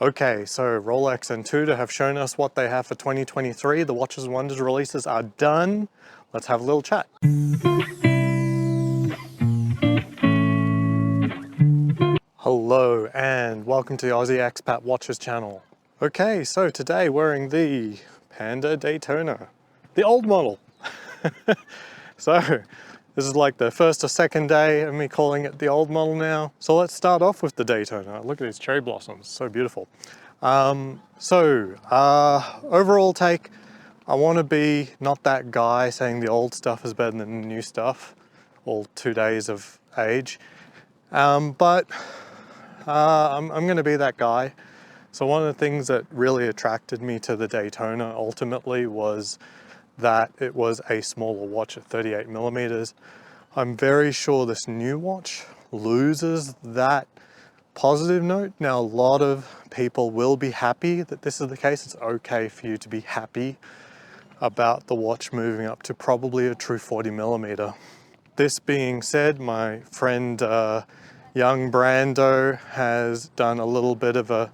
Okay, so Rolex and Tudor have shown us what they have for 2023. The Watches and Wonders releases are done. Let's have a little chat. Hello and welcome to the Aussie Expat Watches channel. Okay, so today wearing the Panda Daytona, the old model. So this is like the first or second day of me calling it the old model now. So let's start off with the Daytona. Look at these cherry blossoms, so beautiful. Overall take, I want to be not that guy saying the old stuff is better than the new stuff, all 2 days of age. I'm going to be that guy. So one of the things that really attracted me to the Daytona ultimately was that it was a smaller watch at 38 millimeters. I'm very sure this new watch loses that positive note. Now, a lot of people will be happy that this is the case. It's okay for you to be happy about the watch moving up to probably a true 40 millimeter. This being said, my friend young Brando has done a little bit of a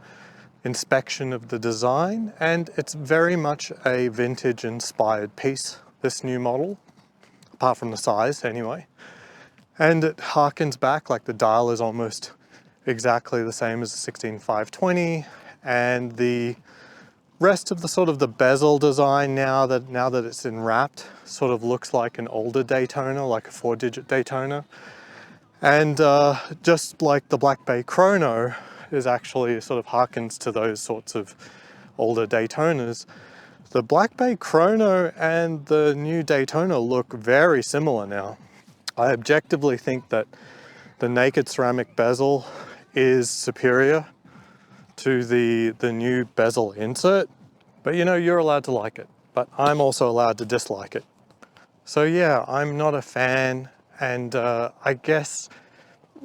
inspection of the design, and it's very much a vintage inspired piece, this new model, apart from the size anyway. And it harkens back, like the dial is almost exactly the same as the 16520, and the rest of the sort of the bezel design now that it's enwrapped sort of looks like an older Daytona, like a 4-digit Daytona. And just like the Black Bay Chrono is actually sort of harkens to those sorts of older Daytonas. The Black Bay Chrono and the new Daytona look very similar now. I objectively think that the naked ceramic bezel is superior to the new bezel insert, but you know, you're allowed to like it, but I'm also allowed to dislike it. So yeah, I'm not a fan, and I guess,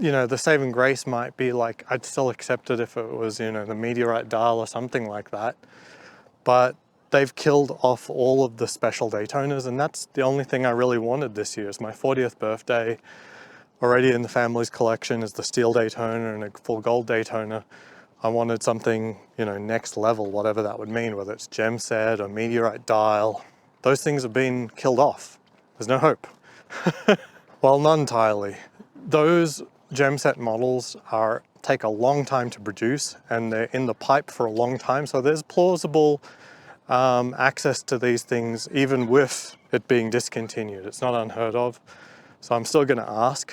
you know, the saving grace might be like, I'd still accept it if it was, you know, the meteorite dial or something like that. But they've killed off all of the special Daytonas, and that's the only thing I really wanted this year. It's my 40th birthday. Already in the family's collection is the steel Daytona and a full gold Daytona. I wanted something, you know, next level, whatever that would mean, whether it's gem set or meteorite dial. Those things have been killed off. There's no hope. Well, not entirely. Those gem set models take a long time to produce, and they're in the pipe for a long time, so there's plausible access to these things even with it being discontinued. It's not unheard of, so I'm still going to ask.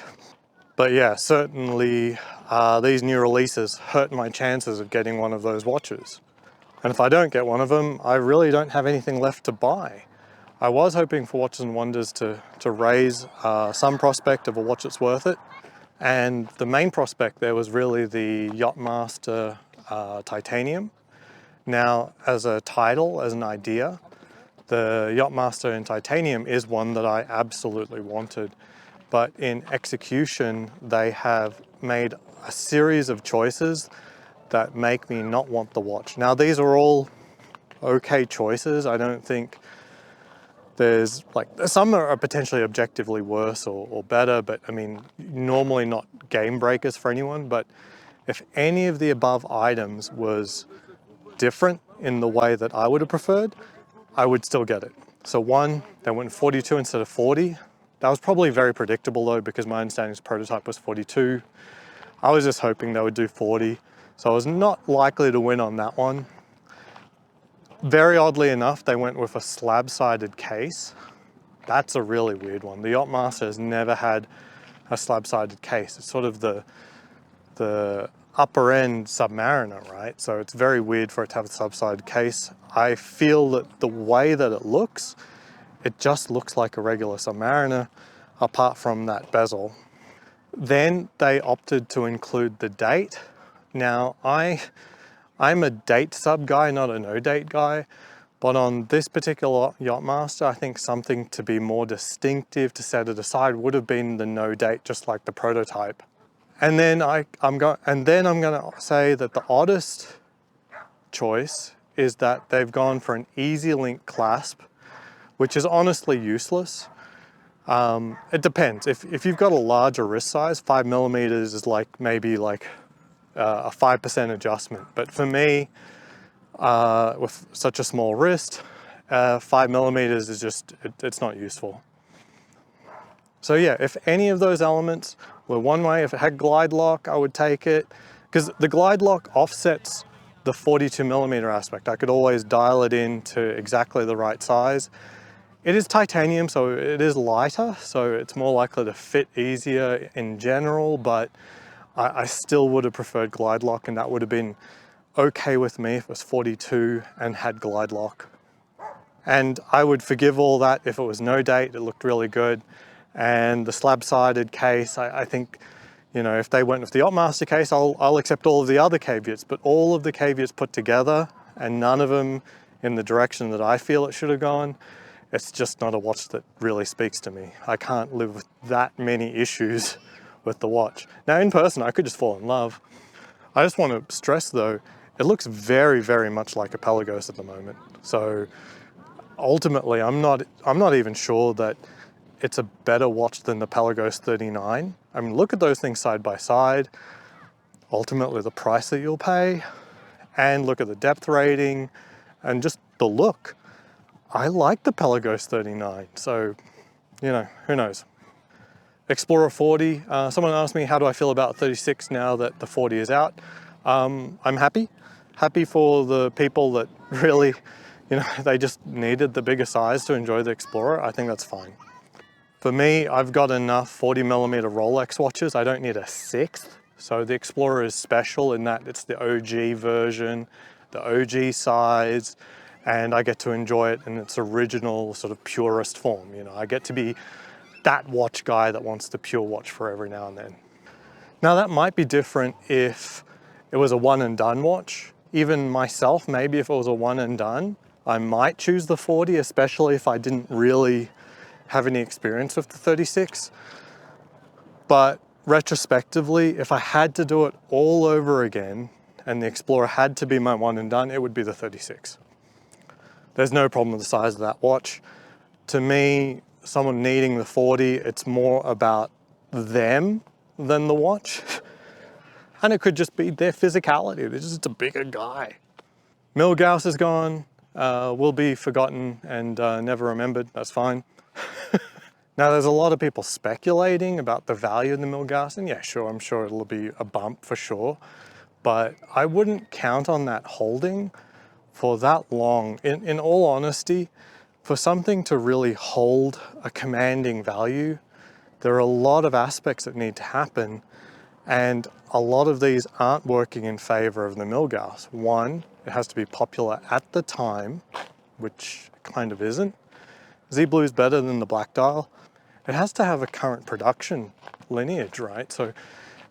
But yeah, certainly these new releases hurt my chances of getting one of those watches, and if I don't get one of them, I really don't have anything left to buy. I was hoping for Watches and Wonders to raise some prospect of a watch that's worth it. And the main prospect there was really the Yacht-Master titanium. Now, as a title, as an idea, the Yacht-Master in titanium is one that I absolutely wanted. But in execution, they have made a series of choices that make me not want the watch. Now, these are all okay choices. I don't think there's like, some are potentially objectively worse or better, but I mean, normally not game breakers for anyone. But if any of the above items was different in the way that I would have preferred, I would still get it. So one, they went 42 instead of 40. That was probably very predictable though, because my understanding is prototype was 42. I was just hoping they would do 40. So I was not likely to win on that one. Very oddly enough, they went with a slab-sided case. That's a really weird one. The Yacht-Master has never had a slab-sided case. It's sort of the upper end Submariner, right? So it's very weird for it to have a slab-sided case. I feel that the way that it looks, it just looks like a regular Submariner, apart from that bezel. Then they opted to include the date. Now, I'm a date sub guy, not a no date guy, but on this particular Yacht-Master, I think something to be more distinctive to set it aside would have been the no date, just like the prototype. And then I'm going to say that the oddest choice is that they've gone for an easy link clasp, which is honestly useless. It depends. If you've got a larger wrist size, 5 millimeters is like maybe like a 5% adjustment. But for me, with such a small wrist, 5mm is just, it's not useful. So yeah, if any of those elements were one way, if it had glide lock, I would take it, because the glide lock offsets the 42mm aspect. I could always dial it in to exactly the right size. It is titanium, so it is lighter, so it's more likely to fit easier in general, but I still would have preferred glide lock, and that would have been okay with me if it was 42 and had glide lock. And I would forgive all that if it was no date, it looked really good. And the slab-sided case, I think, you know, if they went with the Yacht-Master case, I'll accept all of the other caveats, but all of the caveats put together and none of them in the direction that I feel it should have gone, it's just not a watch that really speaks to me. I can't live with that many issues with the watch. Now in person, I could just fall in love. I just want to stress though, it looks very, very much like a Milgauss at the moment. So ultimately, I'm not even sure that it's a better watch than the Milgauss 39. I mean, look at those things side by side. Ultimately, the price that you'll pay, and look at the depth rating, and just the look. I like the Milgauss 39, so, you know, who knows. Explorer 40, someone asked me how do I feel about 36 now that the 40 is out. I'm happy for the people that really, you know, they just needed the bigger size to enjoy the Explorer. I think that's fine. For me, I've got enough 40mm Rolex watches. I don't need a sixth. So the Explorer is special in that it's the OG version, the OG size, and I get to enjoy it in its original sort of purest form. You know, I get to be that watch guy that wants the pure watch for every now and then. Now that might be different if it was a one and done watch. Even myself, maybe if it was a one and done, I might choose the 40, especially if I didn't really have any experience with the 36. But retrospectively, if I had to do it all over again and the Explorer had to be my one and done, it would be the 36. There's no problem with the size of that watch. To me, someone needing the 40, it's more about them than the watch. And it could just be their physicality. They're just a bigger guy. Milgauss is gone, will be forgotten and never remembered. That's fine. Now, there's a lot of people speculating about the value of the Milgauss, and yeah, sure, I'm sure it'll be a bump for sure, but I wouldn't count on that holding for that long. In all honesty, for something to really hold a commanding value, there are a lot of aspects that need to happen, and a lot of these aren't working in favor of the Milgauss. One, it has to be popular at the time, which kind of isn't. Z-Blue is better than the black dial. It has to have a current production lineage, right? So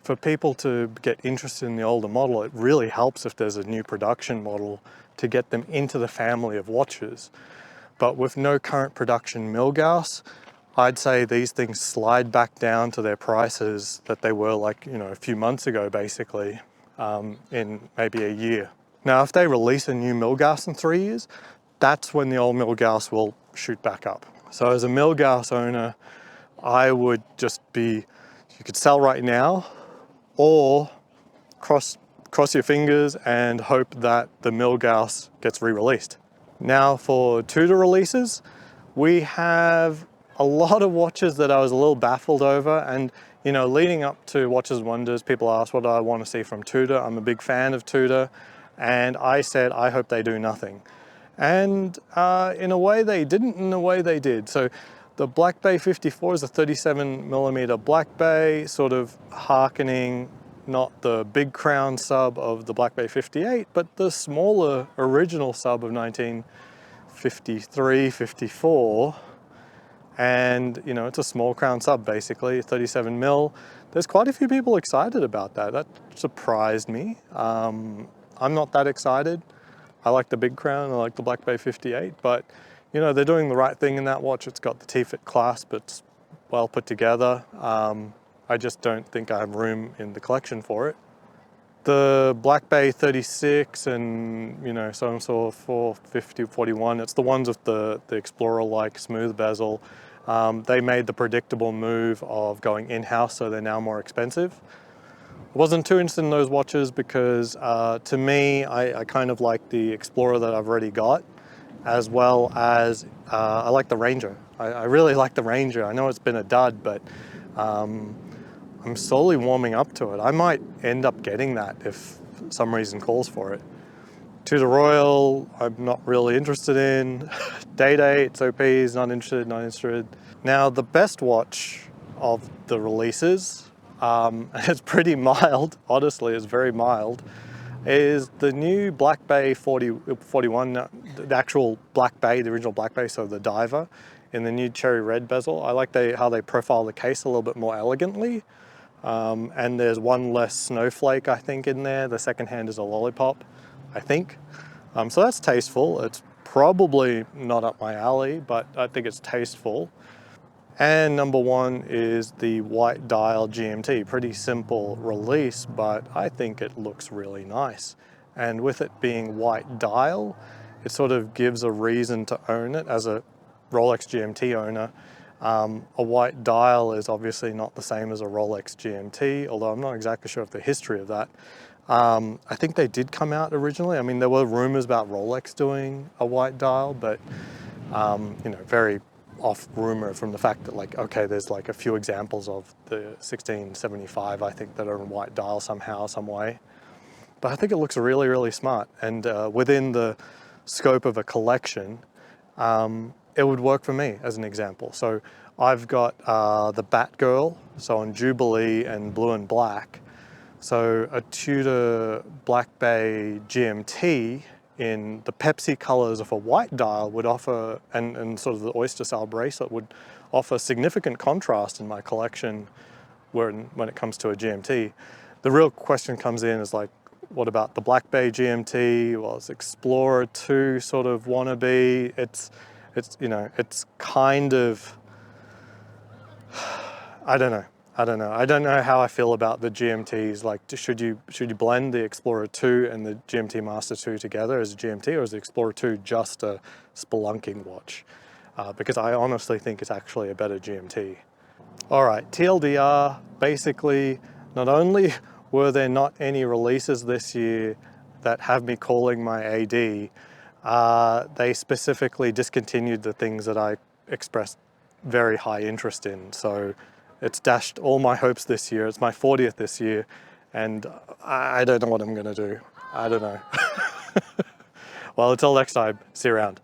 for people to get interested in the older model, it really helps if there's a new production model to get them into the family of watches. But with no current production Milgauss, I'd say these things slide back down to their prices that they were like, you know, a few months ago, basically, in maybe a year. Now, if they release a new Milgauss in 3 years, that's when the old Milgauss will shoot back up. So as a Milgauss owner, I would just be, you could sell right now or cross your fingers and hope that the Milgauss gets re-released. Now for Tudor releases, we have a lot of watches that I was a little baffled over, and you know, leading up to Watches and Wonders, people ask what do I want to see from Tudor. I'm a big fan of Tudor, and I said I hope they do nothing. And in a way they didn't, in a way they did. So the Black Bay 54 is a 37mm Black Bay, sort of hearkening not the big crown sub of the Black Bay 58, but the smaller original sub of 1953, 54. And you know, it's a small crown sub basically, 37mm. There's quite a few people excited about that. That surprised me. I'm not that excited. I like the big crown, I like the Black Bay 58, but you know, they're doing the right thing in that watch. It's got the T-fit clasp, it's well put together. I just don't think I have room in the collection for it. The Black Bay 36 and, you know, so and so 450, 41, it's the ones with the Explorer-like smooth bezel. They made the predictable move of going in-house, so they're now more expensive. Wasn't too interested in those watches because to me, I kind of like the Explorer that I've already got, as well as I like the Ranger. I really like the Ranger. I know it's been a dud, but I'm slowly warming up to it. I might end up getting that if some reason calls for it. Tudor Royal, I'm not really interested in. Day-Day, SOPs, not interested, not interested. Now, the best watch of the releases, it's pretty mild, honestly, it's very mild, is the new Black Bay 41, the actual Black Bay, the original Black Bay, so the diver, in the new cherry red bezel. I like how they profile the case a little bit more elegantly. And there's one less snowflake, I think, in there. The second hand is a lollipop, I think. So that's tasteful. It's probably not up my alley, but I think it's tasteful. And number one is the white dial GMT. Pretty simple release, but I think it looks really nice. And with it being white dial, it sort of gives a reason to own it as a Rolex GMT owner. A white dial is obviously not the same as a Rolex GMT, although I'm not exactly sure of the history of that. I think they did come out originally. I mean, there were rumors about Rolex doing a white dial, but you know, very off rumor from the fact that, like, okay, there's like a few examples of the 1675, I think, that are in white dial somehow, some way. But I think it looks really, really smart. And within the scope of a collection, it would work for me as an example. So I've got the Batgirl, so on Jubilee and blue and black. So a Tudor Black Bay GMT in the Pepsi colors of a white dial would offer, and sort of the oyster style bracelet would offer significant contrast in my collection when it comes to a GMT. The real question comes in is like, what about the Black Bay GMT? Well, it's Explorer 2 sort of wannabe. It's you know, it's kind of, I don't know. I don't know how I feel about the GMTs. Like, should you blend the Explorer 2 and the GMT Master 2 together as a GMT, or is the Explorer 2 just a spelunking watch? Because I honestly think it's actually a better GMT. All right, TLDR, basically, not only were there not any releases this year that have me calling my AD, they specifically discontinued the things that I expressed very high interest in. So it's dashed all my hopes this year. It's my 40th this year, and I don't know what I'm gonna do. I don't know. Well, until next time, see you around.